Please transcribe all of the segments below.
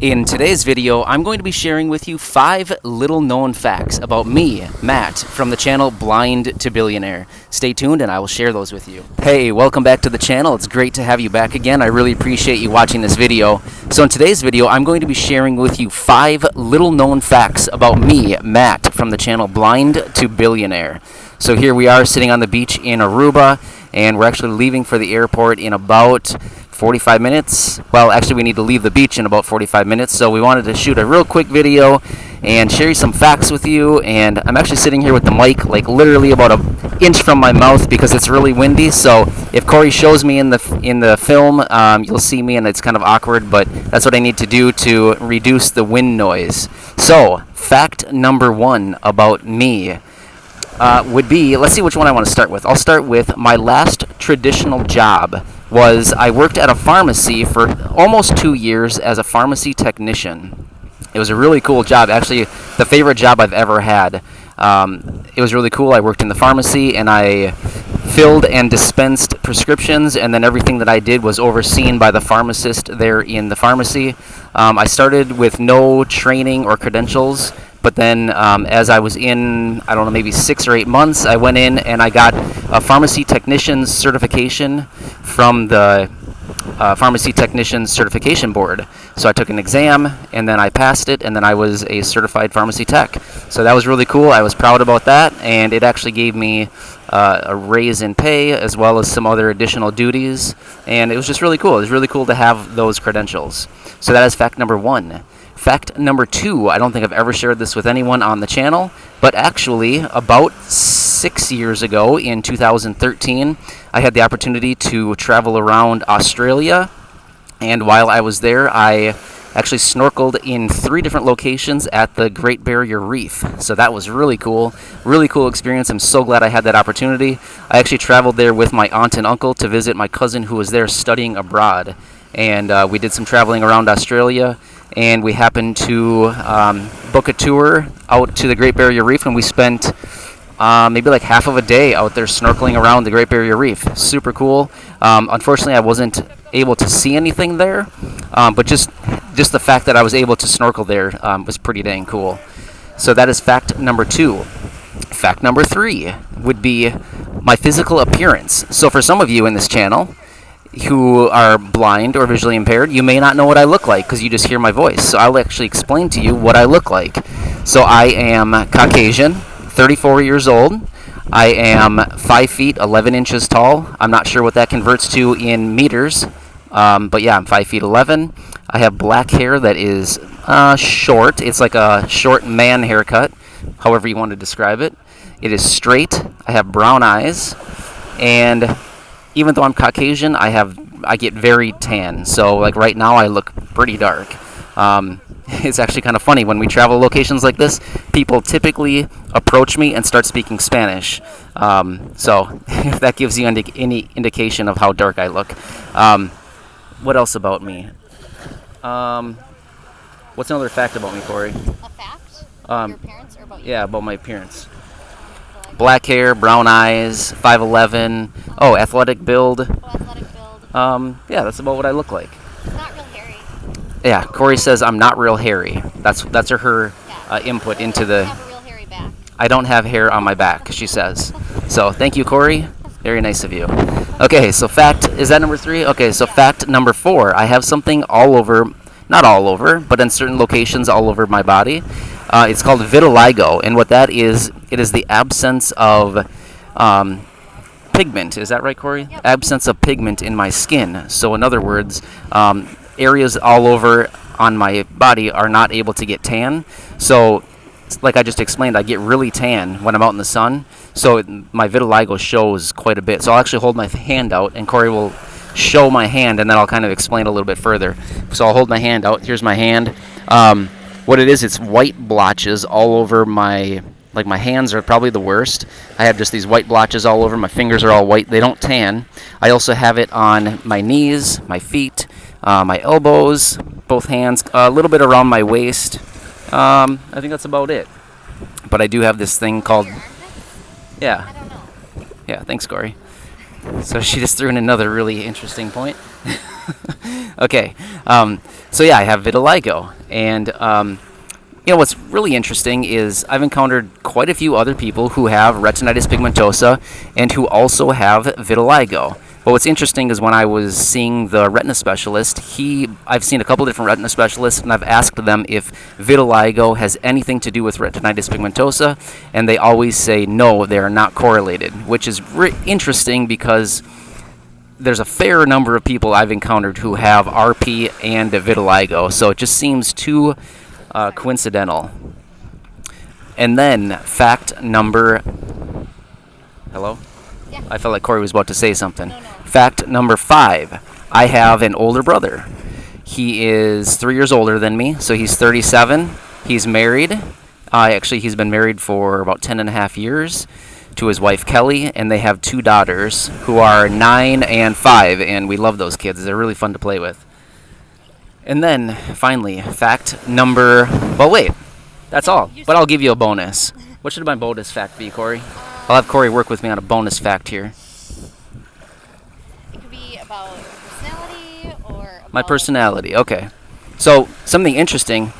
In today's video, I'm going to be sharing with you 5 little-known facts about me, Matt, from the channel Blind to Billionaire. Stay tuned and I will share those with you. Hey, welcome back to the channel. It's great to have you back again. I really appreciate you watching this video. So in today's video, I'm going to be sharing with you 5 little-known facts about me, Matt, from the channel Blind to Billionaire. So here we are sitting on the beach in Aruba, and we're actually leaving for the airport in about 45 minutes. Well, actually we need to leave the beach in about 45 minutes, so we wanted to shoot a real quick video and share some facts with you. And I'm actually sitting here with the mic like literally about an inch from my mouth because it's really windy. So if Corey shows me in the film, you'll see me and it's kind of awkward, but that's what I need to do to reduce the wind noise. So fact number 1 about me would be, let's see which one I want to start with. I'll start with my last traditional job was I worked at a pharmacy for almost 2 years as a pharmacy technician. It was a really cool job, actually the favorite job I've ever had. It was really cool. I worked in the pharmacy and I filled and dispensed prescriptions, and then everything that I did was overseen by the pharmacist there in the pharmacy. I started with no training or credentials, but then as I was in, I don't know, maybe 6 or 8 months, I went in and I got a pharmacy technician's certification from the Pharmacy Technicians Certification Board. So I took an exam and then I passed it, and then I was a certified pharmacy tech. So that was really cool. I was proud about that, and it actually gave me a raise in pay as well as some other additional duties, and it was just really cool. It was really cool to have those credentials. So that is fact number 1. Fact number 2, I don't think I've ever shared this with anyone on the channel, but actually about 6 years ago in 2013, I had the opportunity to travel around Australia, and while I was there, I actually snorkeled in 3 different locations at the Great Barrier Reef. So that was really cool experience. I'm so glad I had that opportunity. I actually traveled there with my aunt and uncle to visit my cousin who was there studying abroad, and we did some traveling around Australia. And we happened to book a tour out to the Great Barrier Reef, and we spent maybe like half of a day out there snorkeling around the Great Barrier Reef. Super cool. Unfortunately, I wasn't able to see anything there, but just the fact that I was able to snorkel there was pretty dang cool. So that is fact number 2. Fact number 3 would be my physical appearance. So for some of you in this channel who are blind or visually impaired, you may not know what I look like because you just hear my voice. So I'll actually explain to you what I look like. So I am Caucasian, 34 years old. I am 5 feet 11 inches tall. I'm not sure what that converts to in meters, but yeah, I'm 5 feet 11. I have black hair that is short. It's like a short man haircut, however you want to describe it. It is straight. I have brown eyes, and even though I'm Caucasian, I get very tan. So like right now I look pretty dark. It's actually kind of funny when we travel locations like this, people typically approach me and start speaking Spanish. So if that gives you any indication of how dark I look. What else about me? What's another fact about me, Corey? A fact? Your appearance or about you? Yeah, about my appearance. Black hair, brown eyes, 5'11". Oh, athletic build. Athletic build. Yeah, that's about what I look like. Not real hairy. Yeah, Corey says I'm not real hairy. That's her input into the. You have a real hairy back. I don't have hair on my back, she says. So thank you, Corey. Very nice of you. Okay, so is that number 3? Okay, so fact number 4. I have something all over, not all over, but in certain locations all over my body. It's called vitiligo, and what that is, it is the absence of pigment. Is that right, Corey? Yep. Absence of pigment in my skin. So in other words, areas all over on my body are not able to get tan. So like I just explained, I get really tan when I'm out in the sun. So my vitiligo shows quite a bit. So I'll actually hold my hand out, and Corey will show my hand, and then I'll kind of explain a little bit further. So I'll hold my hand out. Here's my hand. What it is, it's white blotches all over my hands are probably the worst. I have just these white blotches all over. My fingers are all white. They don't tan. I also have it on my knees, my feet, my elbows, both hands, a little bit around my waist. I think that's about it. But I do have this thing called... Yeah. I don't know. Yeah, thanks, Corey. So she just threw in another really interesting point. Okay. So yeah, I have vitiligo, and what's really interesting is I've encountered quite a few other people who have retinitis pigmentosa and who also have vitiligo. But what's interesting is when I was seeing the retina specialist, I've seen a couple different retina specialists, and I've asked them if vitiligo has anything to do with retinitis pigmentosa, and they always say no, they are not correlated, which is interesting because there's a fair number of people I've encountered who have RP and vitiligo, so it just seems too coincidental. And then fact number... Hello? Yeah. I felt like Corey was about to say something. No. Fact number 5. I have an older brother. He is 3 years older than me, so he's 37. He's married. Actually, he's been married for about 10 and a half years to his wife Kelly, and they have 2 daughters who are 9 and 5, and we love those kids. They're really fun to play with. And then, finally, fact number... Well, wait. That's all. But I'll give you a bonus. What should my bonus fact be, Corey? I'll have Corey work with me on a bonus fact here. It could be about your personality or about... My personality, okay. So, something interesting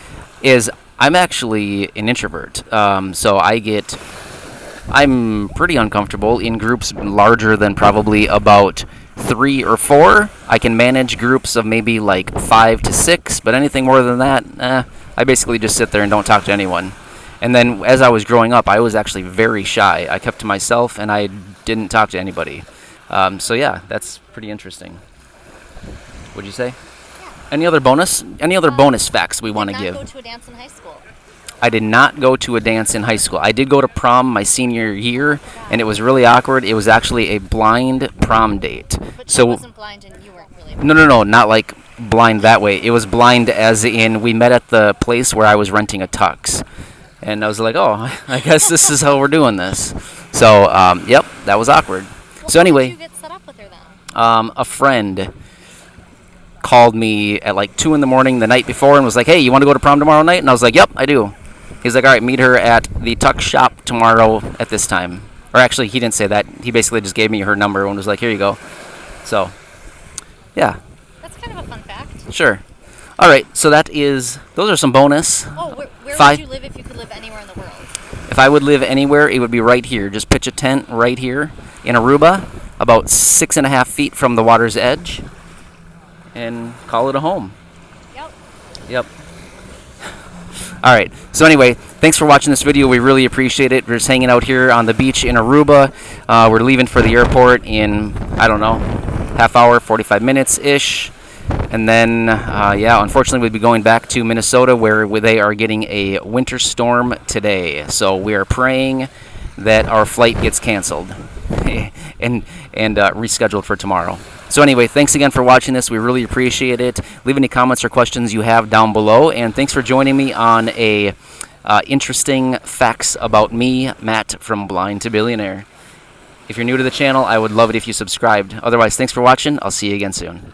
is I'm actually an introvert. So I'm pretty uncomfortable in groups larger than probably about 3 or 4. I can manage groups of maybe like 5 to 6, but anything more than that, I basically just sit there and don't talk to anyone. And then as I was growing up, I was actually very shy. I kept to myself and I didn't talk to anybody. So yeah, that's pretty interesting. What'd you say? Yeah. Any other bonus facts we want to give? Did not go to a dance in high school. I did not go to a dance in high school. I did go to prom my senior year, and it was really awkward. It was actually a blind prom date. But So she wasn't blind and you weren't really blind. no, not like blind that way. It was blind as in we met at the place where I was renting a tux. And I was like, oh, I guess this is how we're doing this. So, yep, that was awkward. Well, So how anyway, did you get set up with her then? a friend called me at like 2 in the morning the night before and was like, hey, you want to go to prom tomorrow night? And I was like, yep, I do. He's like, all right, meet her at the tux shop tomorrow at this time. Or actually, he didn't say that. He basically just gave me her number and was like, here you go. So, yeah, That's kind of a fun fact. sure. All right, so those are some bonus. Oh, where Five. would you live if you could live anywhere in the world? If I would live anywhere, it would be right here. Just pitch a tent right here in Aruba, about 6.5 feet from the water's edge, and call it a home. Yep. All right. So anyway, thanks for watching this video. We really appreciate it. We're just hanging out here on the beach in Aruba. We're leaving for the airport in, I don't know, half hour, 45 minutes-ish. And then, unfortunately, we'll be going back to Minnesota where they are getting a winter storm today. So we are praying that our flight gets canceled and rescheduled for tomorrow. So anyway, thanks again for watching this. We really appreciate it. Leave any comments or questions you have down below. And thanks for joining me on a interesting facts about me, Matt, from Blind to Billionaire. If you're new to the channel, I would love it if you subscribed. Otherwise, thanks for watching. I'll see you again soon.